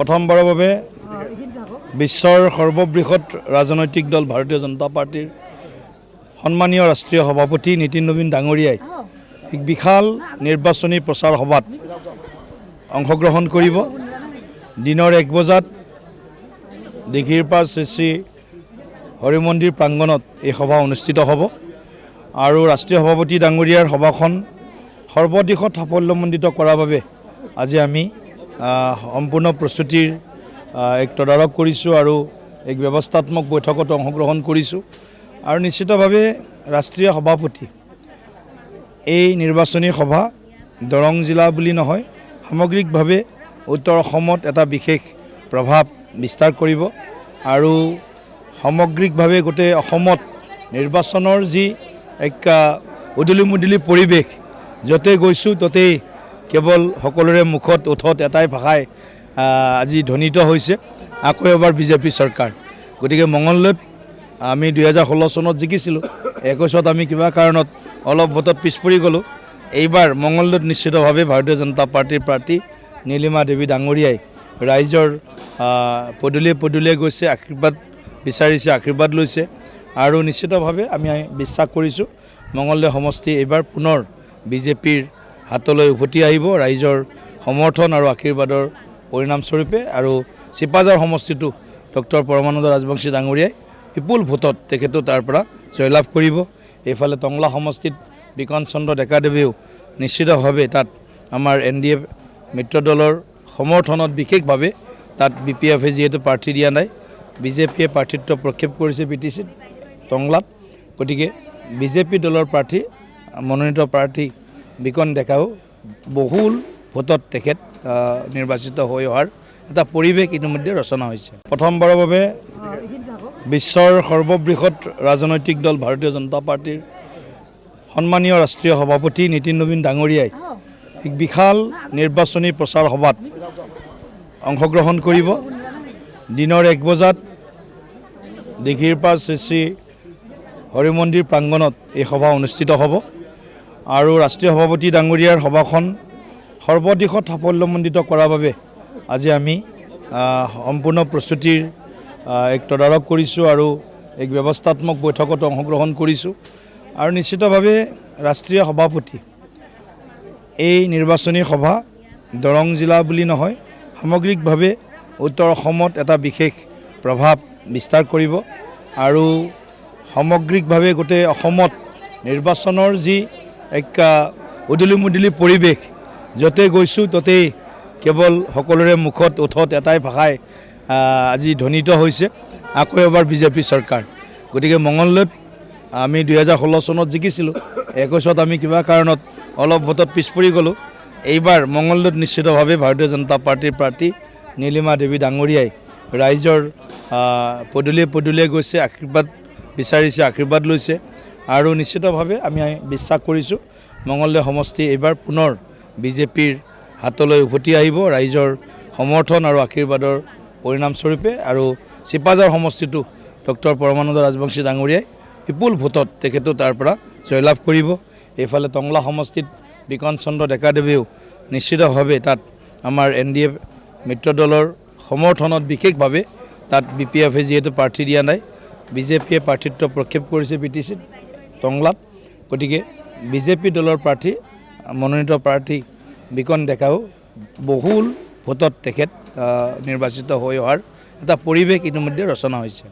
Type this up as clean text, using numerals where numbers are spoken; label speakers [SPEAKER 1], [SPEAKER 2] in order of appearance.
[SPEAKER 1] প্ৰথমবাৰৰ বাবে বিশ্বৰ সৰ্ববৃহৎ ৰাজনৈতিক দল ভাৰতীয় জনতা পাৰ্টিৰ সন্মানীয় ৰাষ্ট্ৰীয় সভাপতি নীতিন নবীন ডাঙৰীয়াই এক বিশাল নিৰ্বাচনী প্ৰচাৰ সভাত অংশগ্ৰহণ কৰিব। দিনৰ 1 বজাত দিঘিৰপাৰ শ্ৰী শ্ৰী হৰি মন্দিৰ প্ৰাংগণত এই সভা অনুষ্ঠিত হ'ব আৰু ৰাষ্ট্ৰীয় সভাপতি ডাঙৰীয়াৰ সভাখন সৰ্বদিশত সাফল্যমণ্ডিত কৰাৰ বাবে আজি আমি সম্পূৰ্ণ প্ৰস্তুতিৰ এক তদাৰক কৰিছোঁ আৰু এক ব্যৱস্থাত্মক বৈঠকত অংশগ্ৰহণ কৰিছোঁ আৰু নিশ্চিতভাৱে ৰাষ্ট্ৰীয় সভাপতি এই নিৰ্বাচনী সভা দৰং জিলা বুলি নহয় সামগ্ৰিকভাৱে উত্তৰ অসমত এটা বিশেষ প্ৰভাৱ বিস্তাৰ কৰিব আৰু সামগ্ৰিকভাৱে গোটেই অসমত নিৰ্বাচনৰ যি এক উদুলি মুদুলি পৰিৱেশ য'তে গৈছোঁ ত'তেই কেৱল সকলোৰে মুখত ওঠত এটাই ভাষাই আজি ধ্বনিত হৈছে, আকৌ এবাৰ বিজেপি চৰকাৰ। গতিকে মঙলদৈত আমি 2016 চনত জিকিছিলোঁ, 21ত আমি কিবা কাৰণত অলপ ভোটত পিছ পৰি গ'লোঁ। এইবাৰ মঙলদৈত নিশ্চিতভাৱে ভাৰতীয় জনতা পাৰ্টীৰ প্ৰাৰ্থী নীলিমা দেৱী ডাঙৰীয়াই ৰাইজৰ পদূলিয়ে পদূলিয়ে গৈছে, আশীৰ্বাদ বিচাৰিছে, আশীৰ্বাদ লৈছে আৰু নিশ্চিতভাৱে আমি বিশ্বাস কৰিছোঁ মঙলদৈ সমষ্টি এইবাৰ পুনৰ বিজেপিৰ হাতলৈ উভতি আহিব ৰাইজৰ সমৰ্থন আৰু আশীৰ্বাদৰ পৰিণামস্বৰূপে আৰু চিপাঝাৰ সমষ্টিটো ডক্টৰ পৰমানন্দ ৰাজবংশী ডাঙৰীয়াই বিপুল ভোটত তেখেতো তাৰ পৰা জয়লাভ কৰিব। এইফালে টংলা সমষ্টিত বিকন চন্দ্ৰ ডেকাদেৱেও নিশ্চিতভাৱে তাত আমাৰ NDA মিত্ৰ দলৰ সমৰ্থনত বিশেষভাৱে তাত BPF যিহেতু প্ৰাৰ্থী দিয়া নাই, বিজেপিয়ে প্ৰাৰ্থিত্ব প্ৰক্ষেপ কৰিছে BTCত টংলাত। গতিকে বিজেপি দলৰ প্ৰাৰ্থী মনোনীত প্ৰাৰ্থী বিকন ডেকাও বহুল ভোটত তেখেত নিৰ্বাচিত হৈ অহাৰ এটা পৰিৱেশ ইতিমধ্যে ৰচনা হৈছে। প্ৰথমবাৰৰ বাবে বিশ্বৰ সৰ্ববৃহৎ ৰাজনৈতিক দল ভাৰতীয় জনতা পাৰ্টিৰ সন্মানীয় ৰাষ্ট্ৰীয় সভাপতি নীতিন নবীন ডাঙৰীয়াই এক বিশাল নিৰ্বাচনী প্ৰচাৰ সভাত অংশগ্ৰহণ কৰিব। দিনৰ 1 বজাত দিঘিৰপাৰ শ্ৰী শ্ৰী হৰি মন্দিৰ প্ৰাংগণত এই সভা অনুষ্ঠিত হ'ব আৰু ৰাষ্ট্ৰীয় সভাপতি ডাঙৰীয়াৰ সভাখন সৰ্বদিশত সাফল্যমণ্ডিত কৰাৰ বাবে আজি আমি সম্পূৰ্ণ প্ৰস্তুতিৰ এক তদাৰক কৰিছোঁ আৰু এক ব্যৱস্থাত্মক বৈঠকত অংশগ্ৰহণ কৰিছোঁ আৰু নিশ্চিতভাৱে ৰাষ্ট্ৰীয় সভাপতি এই নিৰ্বাচনী সভা দৰং জিলা বুলি নহয় সামগ্ৰিকভাৱে উত্তৰ অসমত এটা বিশেষ প্ৰভাৱ বিস্তাৰ কৰিব আৰু সামগ্ৰিকভাৱে গোটেই অসমত নিৰ্বাচনৰ যি এক উদুলি মুদুলি পৰিৱেশ য'তে গৈছোঁ ত'তেই কেৱল সকলোৰে মুখত ওঠত এটাই ভাষাই আজি ধ্বনিত হৈছে, আকৌ এবাৰ বিজেপি চৰকাৰ। গতিকে মঙলদৈত আমি 2016 চনত জিকিছিলোঁ, 21ত আমি কিবা কাৰণত অলপ ভোটত পিছ পৰি গ'লোঁ। এইবাৰ মঙলদৈত নিশ্চিতভাৱে ভাৰতীয় জনতা পাৰ্টীৰ প্ৰাৰ্থী নীলিমা দেৱী ডাঙৰীয়াই ৰাইজৰ পদূলিয়ে পদূলিয়ে গৈছে, আশীৰ্বাদ বিচাৰিছে, আশীৰ্বাদ লৈছে আৰু নিশ্চিতভাৱে আমি বিশ্বাস কৰিছোঁ মঙলদৈ সমষ্টি এইবাৰ পুনৰ বিজেপিৰ হাতলৈ উভতি আহিব ৰাইজৰ সমৰ্থন আৰু আশীৰ্বাদৰ পৰিণামস্বৰূপে আৰু চিপাঝাৰ সমষ্টিটো ডক্টৰ পৰমানন্দ ৰাজবংশী ডাঙৰীয়াই বিপুল ভোটত তেখেতো তাৰ পৰা জয়লাভ কৰিব। এইফালে টংলা সমষ্টিত বিকন চন্দ্ৰ ডেকাদেৱেও নিশ্চিতভাৱে তাত আমাৰ NDA মিত্ৰ দলৰ সমৰ্থনত বিশেষভাৱে তাত BPF যিহেতু প্ৰাৰ্থী দিয়া নাই, বিজেপিয়ে প্ৰাৰ্থিত্ব প্ৰক্ষেপ কৰিছে BTCত টংলাত। গতিকে বিজেপি দলৰ প্ৰাৰ্থী মনোনীত প্ৰাৰ্থী বিকন ডেকাও বহুল ভোটত তেখেত নিৰ্বাচিত হৈ অহাৰ এটা পৰিৱেশ ইতিমধ্যে ৰচনা হৈছে।